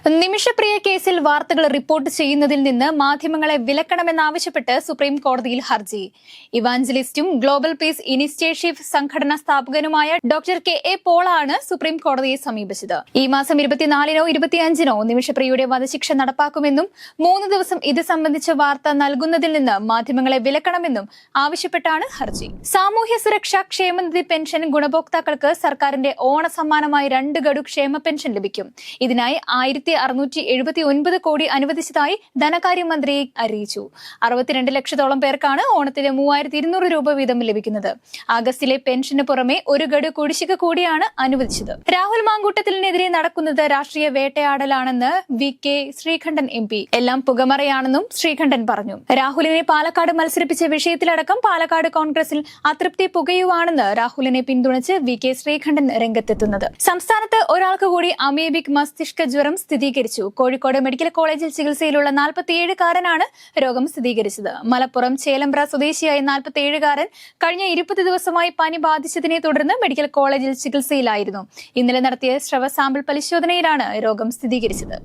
നിമിഷപ്രിയ കേസിൽ വാർത്തകൾ റിപ്പോർട്ട് ചെയ്യുന്നതിൽ നിന്ന് മാധ്യമങ്ങളെ വിലക്കണമെന്നാവശ്യപ്പെട്ട് സുപ്രീം കോടതിയിൽ ഹർജി. ഇവാഞ്ചലിസ്റ്റും ഗ്ലോബൽ പീസ് ഇനിഷ്യേറ്റീവ് സംഘടനാ സ്ഥാപകനുമായ ഡോക്ടർ കെ.എ. പോളാണ് സുപ്രീം കോടതിയെ സമീപിച്ചത്. ഈ മാസം 24-നോ 25-നോ നിമിഷപ്രിയയുടെ വധശിക്ഷ നടപ്പാക്കുമെന്നും 3 ദിവസം ഇത് സംബന്ധിച്ച വാർത്ത നൽകുന്നതിൽ നിന്ന് മാധ്യമങ്ങളെ വിലക്കണമെന്നും ആവശ്യപ്പെട്ടാണ് ഹർജി. സാമൂഹ്യ സുരക്ഷാ ക്ഷേമനിധി പെൻഷൻ ഗുണഭോക്താക്കൾക്ക് സർക്കാരിന്റെ ഓണസമ്മാനമായി 2 ഗഡു ക്ഷേമ പെൻഷൻ ലഭിക്കും. ഇതിനായി 1679 കോടി അനുവദിച്ചതായി ധനകാര്യമന്ത്രി അറിയിച്ചു. 62 ലക്ഷത്തോളം പേർക്കാണ് ഓണത്തിന് 3200 രൂപ വീതം ലഭിക്കുന്നത്. ആഗസ്റ്റിലെ പെൻഷന് പുറമെ 1 ഗഡു കുടിശ്ശിക കൂടിയാണ് അനുവദിച്ചത്. രാഹുൽ മാങ്കൂട്ടത്തിനെതിരെ നടക്കുന്നത് രാഷ്ട്രീയ വേട്ടയാടലാണെന്ന് വി.കെ. ശ്രീകണ്ഠൻ എം.പി. എല്ലാം പുകമറയാണെന്നും ശ്രീകണ്ഠൻ പറഞ്ഞു. രാഹുലിനെ പാലക്കാട് മത്സരിപ്പിച്ച വിഷയത്തിലടക്കം പാലക്കാട് കോൺഗ്രസിൽ അതൃപ്തി പുകയുവാണെന്ന് രാഹുലിനെ പിന്തുണച്ച് വി.കെ. ശ്രീകണ്ഠൻ രംഗത്തെത്തുന്നത്. സംസ്ഥാനത്ത് ഒരാൾക്ക് കൂടി അമീബിക് മസ്തിഷ്ക ജ്വരം സ്ഥിരീകരിച്ചു. കോഴിക്കോട് മെഡിക്കൽ കോളേജിൽ ചികിത്സയിലുള്ള 47-കാരനാണ് രോഗം സ്ഥിരീകരിച്ചത്. മലപ്പുറം ചേലമ്പ്ര സ്വദേശിയായ 47-കാരൻ കഴിഞ്ഞ 20 ദിവസമായി പനി ബാധിച്ചതിനെ തുടർന്ന് മെഡിക്കൽ കോളേജിൽ ചികിത്സയിലായിരുന്നു. ഇന്നലെ നടത്തിയ സ്രവ സാമ്പിൾ പരിശോധനയിലാണ് രോഗം സ്ഥിരീകരിച്ചത്.